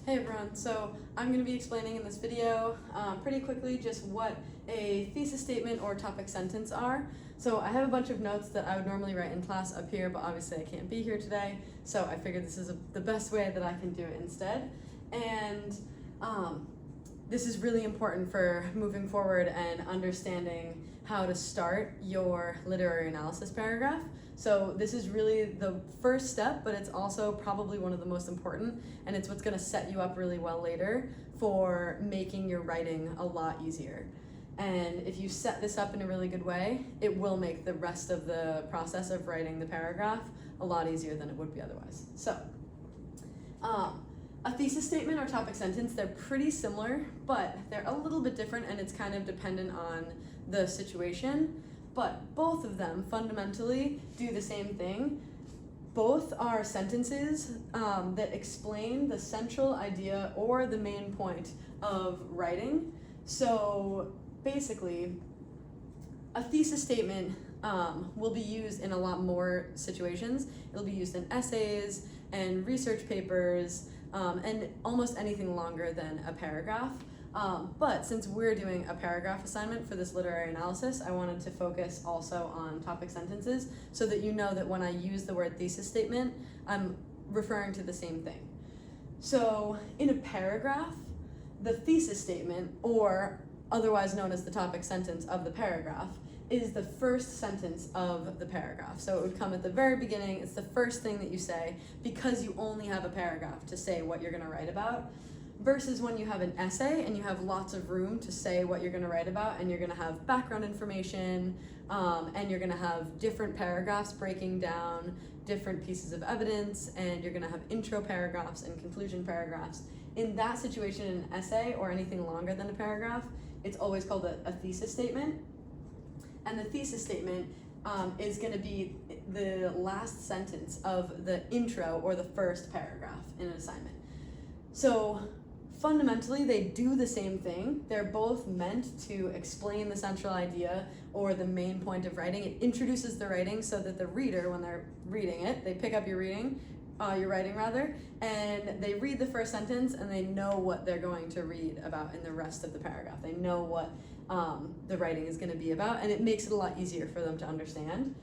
Hey everyone, so I'm going to be explaining in this video pretty quickly just what a thesis statement or topic sentence are. So I have a bunch of notes that I would normally write in class up here, but obviously I can't be here today, so I figured this is the best way that I can do it instead. And this is really important for moving forward and understanding how to start your literary analysis paragraph. So this is really the first step, but it's also probably one of the most important, and it's what's going to set you up really well later for making your writing a lot easier. And if you set this up in a really good way, it will make the rest of the process of writing the paragraph a lot easier than it would be otherwise. So, a thesis statement or topic sentence, they're pretty similar, but they're a little bit different, and it's kind of dependent on the situation. But both of them fundamentally do the same thing. Both are sentences that explain the central idea or the main point of writing. So basically, a thesis statement will be used in a lot more situations. It'll be used in essays and research papers and almost anything longer than a paragraph. But since we're doing a paragraph assignment for this literary analysis, I wanted to focus also on topic sentences so that you know that when I use the word thesis statement, I'm referring to the same thing. So in a paragraph, the thesis statement, or otherwise known as the topic sentence of the paragraph, is the first sentence of the paragraph. So it would come at the very beginning. It's the first thing that you say because you only have a paragraph to say what you're going to write about. Versus when you have an essay and you have lots of room to say what you're going to write about, and you're going to have background information, and you're going to have different paragraphs breaking down different pieces of evidence, and you're going to have intro paragraphs and conclusion paragraphs. In that situation, in an essay or anything longer than a paragraph, it's always called a thesis statement. And the thesis statement is going to be the last sentence of the intro or the first paragraph in an assignment. So fundamentally, they do the same thing. They're both meant to explain the central idea or the main point of writing. It introduces the writing so that the reader, when they're reading it, they pick up your writing, and they read the first sentence and they know what they're going to read about in the rest of the paragraph. They know what the writing is going to be about, and it makes it a lot easier for them to understand.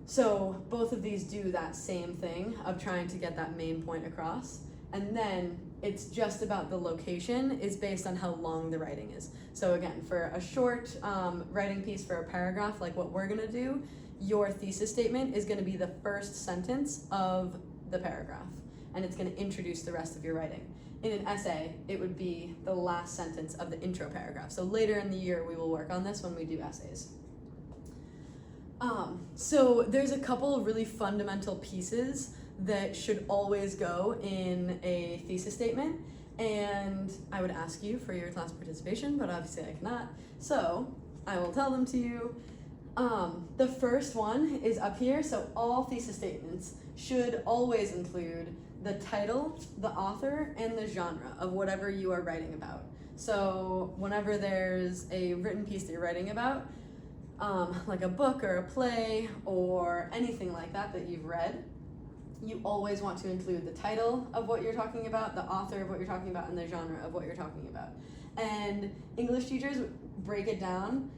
So both of these do that same thing of trying to get that main point across. And then it's just about the location is based on how long the writing is. So again, for a short writing piece for a paragraph, like what we're gonna do, your thesis statement is gonna be the first sentence of the paragraph, and it's gonna introduce the rest of your writing. In an essay, it would be the last sentence of the intro paragraph. So later in the year, we will work on this when we do essays. So there's a couple of really fundamental pieces that should always go in a thesis statement, and I would ask you for your class participation, but obviously I cannot, so I will tell them to you. The first one is up here. So all thesis statements should always include the title, the author, and the genre of whatever you are writing about. So whenever there's a written piece that you're writing about, like a book or a play or anything like that that you've read, you always want to include the title of what you're talking about, the author of what you're talking about, and the genre of what you're talking about. And English teachers break it down,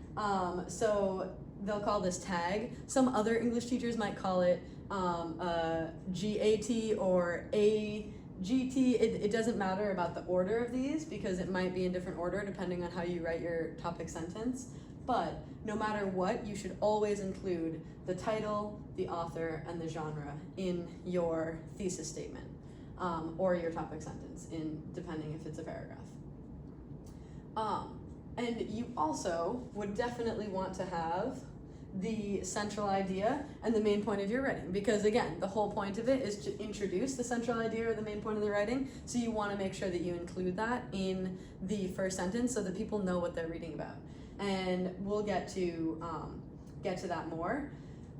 so they'll call this tag. Some other English teachers might call it GAT or AGT. It doesn't matter about the order of these because it might be in different order depending on how you write your topic sentence. But no matter what, you should always include the title, the author, and the genre in your thesis statement or your topic sentence, depending if it's a paragraph. And you also would definitely want to have the central idea and the main point of your writing, because again, the whole point of it is to introduce the central idea or the main point of the writing, so you want to make sure that you include that in the first sentence so that people know what they're reading about. And we'll get to that more,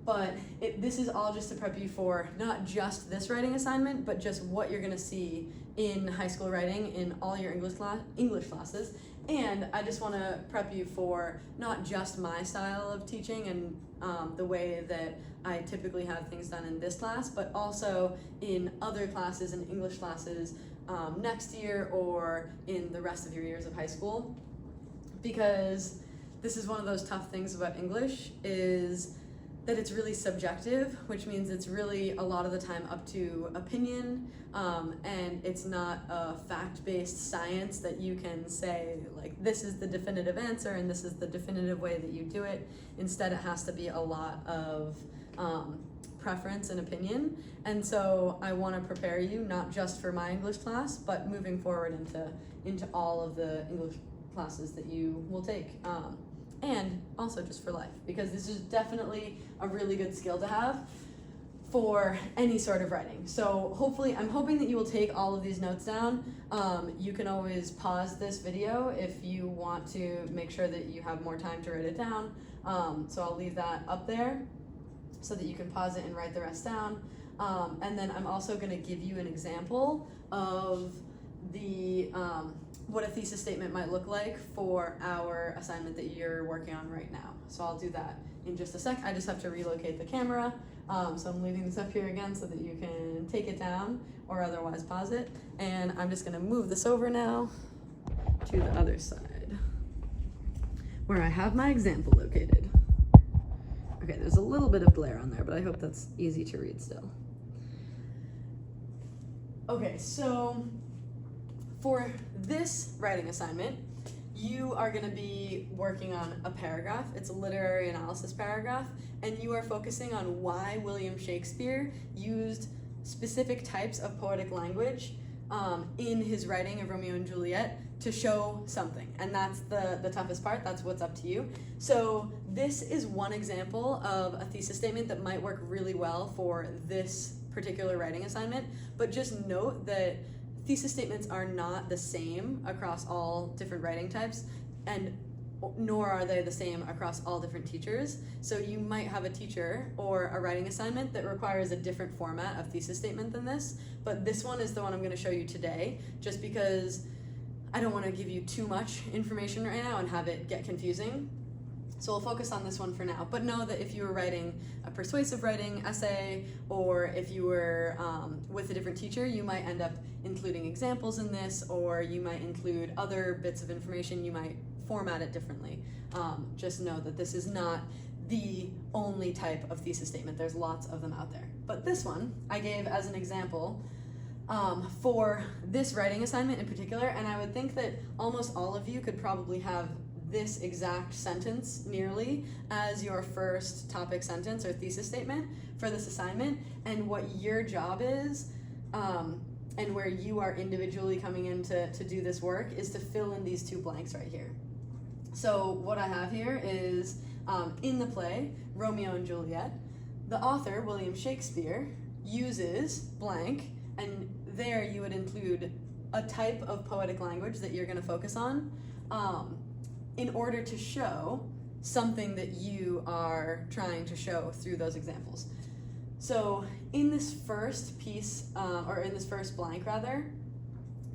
but this is all just to prep you for not just this writing assignment, but just what you're going to see in high school writing in all your English classes. And I just want to prep you for not just my style of teaching and the way that I typically have things done in this class, but also in other classes and English classes next year or in the rest of your years of high school, because this is one of those tough things about English, is that it's really subjective, which means it's really a lot of the time up to opinion, and it's not a fact-based science that you can say, like, this is the definitive answer and this is the definitive way that you do it. Instead, it has to be a lot of preference and opinion. And so I want to prepare you not just for my English class, but moving forward into all of the English classes that you will take. And also just for life, because this is definitely a really good skill to have for any sort of writing. So hopefully, I'm hoping that you will take all of these notes down. You can always pause this video if you want to make sure that you have more time to write it down. So I'll leave that up there so that you can pause it and write the rest down. And then I'm also gonna give you an example of the what a thesis statement might look like for our assignment that you're working on right now. So I'll do that in just a sec. I just have to relocate the camera. So I'm leaving this up here again so that you can take it down or otherwise pause it. And I'm just gonna move this over now to the other side where I have my example located. Okay, there's a little bit of glare on there, but I hope that's easy to read still. Okay, so for this writing assignment, you are going to be working on a paragraph. It's a literary analysis paragraph, and you are focusing on why William Shakespeare used specific types of poetic language in his writing of Romeo and Juliet to show something. And that's the toughest part. That's what's up to you. So this is one example of a thesis statement that might work really well for this particular writing assignment, but just note that thesis statements are not the same across all different writing types, and nor are they the same across all different teachers. So you might have a teacher or a writing assignment that requires a different format of thesis statement than this, but this one is the one I'm going to show you today, just because I don't want to give you too much information right now and have it get confusing. So we'll focus on this one for now, but know that if you were writing a persuasive writing essay, or if you were with a different teacher, you might end up including examples in this, or you might include other bits of information. You might format it differently. Just know that this is not the only type of thesis statement. There's lots of them out there. But this one I gave as an example for this writing assignment in particular, and I would think that almost all of you could probably have this exact sentence nearly as your first topic sentence or thesis statement for this assignment, and what your job is and where you are individually coming in to do this work is to fill in these two blanks right here. So what I have here is in the play Romeo and Juliet, the author, William Shakespeare, uses blank, and there you would include a type of poetic language that you're going to focus on in order to show something that you are trying to show through those examples. So in this first piece, or in this first blank rather,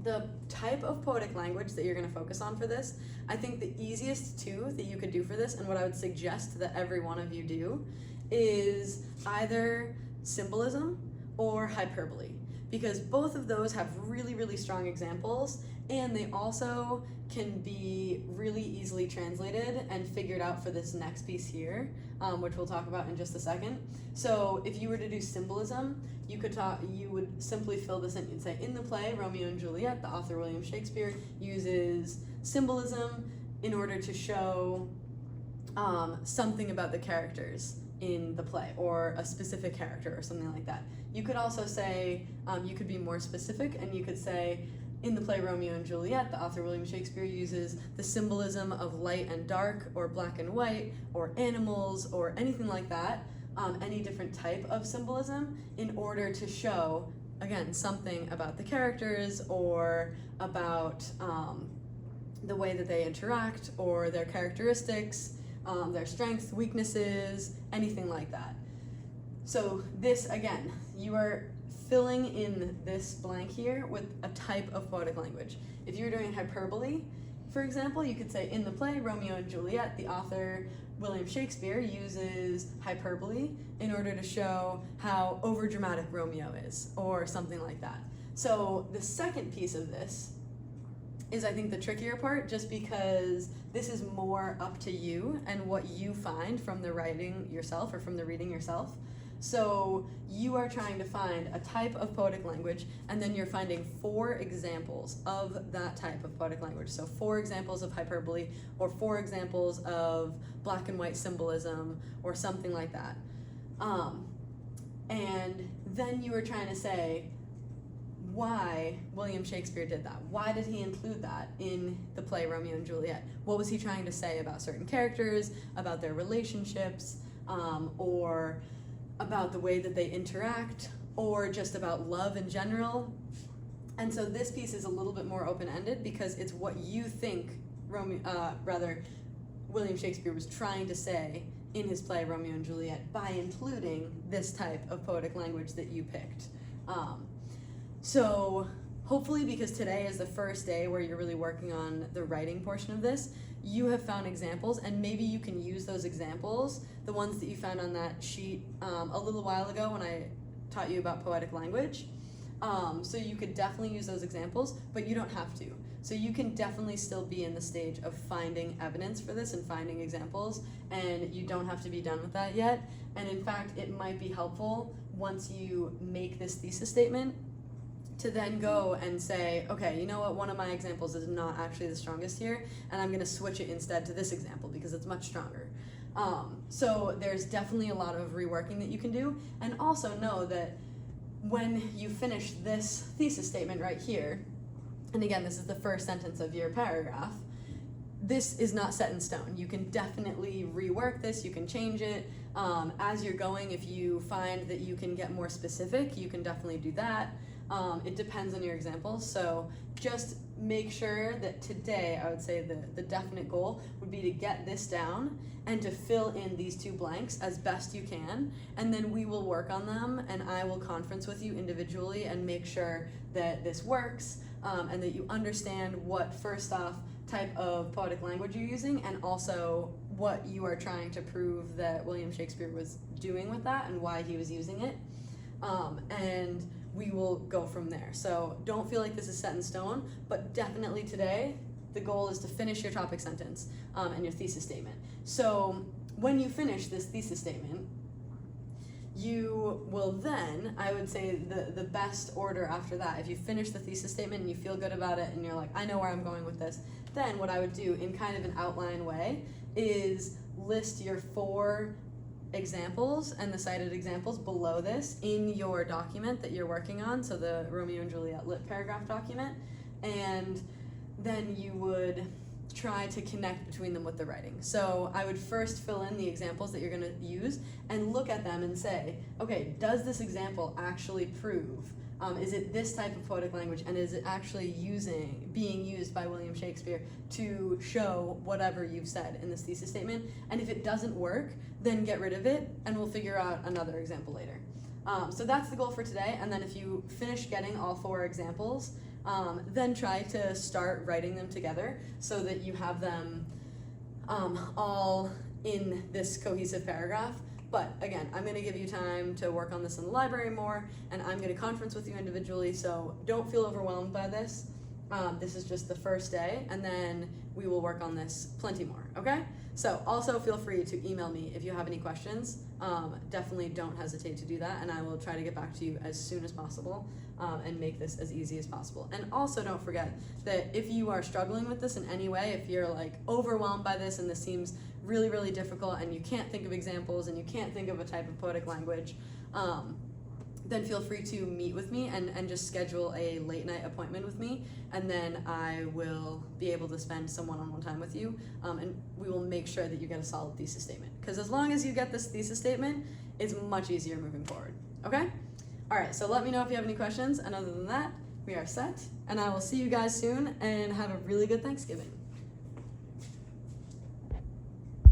the type of poetic language that you're going to focus on for this, I think the easiest two that you could do for this, and what I would suggest that every one of you do, is either symbolism or hyperbole, because both of those have really, really strong examples, and they also can be really easily translated and figured out for this next piece here, which we'll talk about in just a second. So if you were to do symbolism, you would simply fill this in. You'd say, in the play Romeo and Juliet, the author William Shakespeare uses symbolism in order to show something about the characters in the play, or a specific character or something like that. You could also say, you could be more specific, and you could say, in the play Romeo and Juliet, the author William Shakespeare uses the symbolism of light and dark, or black and white, or animals, or anything like that, any different type of symbolism, in order to show, again, something about the characters, or about the way that they interact, or their characteristics, their strengths, weaknesses, anything like that. So this, again, you are filling in this blank here with a type of poetic language. If you were doing hyperbole, for example, you could say, in the play Romeo and Juliet, the author William Shakespeare uses hyperbole in order to show how overdramatic Romeo is, or something like that. So the second piece of this is, I think, the trickier part, just because this is more up to you and what you find from the writing yourself or from the reading yourself. So you are trying to find a type of poetic language, and then you're finding 4 examples of that type of poetic language. So 4 examples of hyperbole, or 4 examples of black and white symbolism, or something like that. And then you are trying to say why William Shakespeare did that. Why did he include that in the play Romeo and Juliet? What was he trying to say about certain characters, about their relationships, or about the way that they interact, or just about love in general? And so this piece is a little bit more open-ended, because it's what you think William Shakespeare was trying to say in his play Romeo and Juliet by including this type of poetic language that you picked. So hopefully, because today is the first day where you're really working on the writing portion of this, you have found examples, and maybe you can use those examples, the ones that you found on that sheet a little while ago when I taught you about poetic language. So you could definitely use those examples, but you don't have to. So you can definitely still be in the stage of finding evidence for this and finding examples, and you don't have to be done with that yet. And in fact, it might be helpful once you make this thesis statement to then go and say, okay, you know what, one of my examples is not actually the strongest here, and I'm going to switch it instead to this example because it's much stronger. So there's definitely a lot of reworking that you can do, and also know that when you finish this thesis statement right here, and again, this is the first sentence of your paragraph, this is not set in stone. You can definitely rework this, you can change it as you're going. If you find that you can get more specific, you can definitely do that. It depends on your examples, so just make sure that today, I would say the definite goal would be to get this down and to fill in these 2 blanks as best you can, and then we will work on them, and I will conference with you individually and make sure that this works, and that you understand what, first off, type of poetic language you're using, and also what you are trying to prove that William Shakespeare was doing with that and why he was using it. And we will go from there. So don't feel like this is set in stone, but definitely today, the goal is to finish your topic sentence and your thesis statement. So when you finish this thesis statement, you will then, I would say the best order after that, if you finish the thesis statement and you feel good about it and you're like, I know where I'm going with this, then what I would do in kind of an outline way is list your 4 examples and the cited examples below this in your document that you're working on, so the Romeo and Juliet lit paragraph document, and then you would try to connect between them with the writing. So I would first fill in the examples that you're going to use and look at them and say, okay, does this example actually prove, is it this type of poetic language, and is it actually being used by William Shakespeare to show whatever you've said in this thesis statement? And if it doesn't work, then get rid of it, and we'll figure out another example later. So that's the goal for today, and then if you finish getting all 4 examples, then try to start writing them together so that you have them all in this cohesive paragraph. But again, I'm going to give you time to work on this in the library more, and I'm going to conference with you individually, so don't feel overwhelmed by this. This is just the first day, and then we will work on this plenty more, okay? So also feel free to email me if you have any questions. Definitely don't hesitate to do that, and I will try to get back to you as soon as possible and make this as easy as possible. And also don't forget that if you are struggling with this in any way, if you're like overwhelmed by this and this seems really, really difficult and you can't think of examples and you can't think of a type of poetic language, then feel free to meet with me and just schedule a late night appointment with me, and then I will be able to spend some one-on-one time with you, and we will make sure that you get a solid thesis statement. Because as long as you get this thesis statement, it's much easier moving forward, okay? All right, so let me know if you have any questions, and other than that, we are set, and I will see you guys soon, and have a really good Thanksgiving.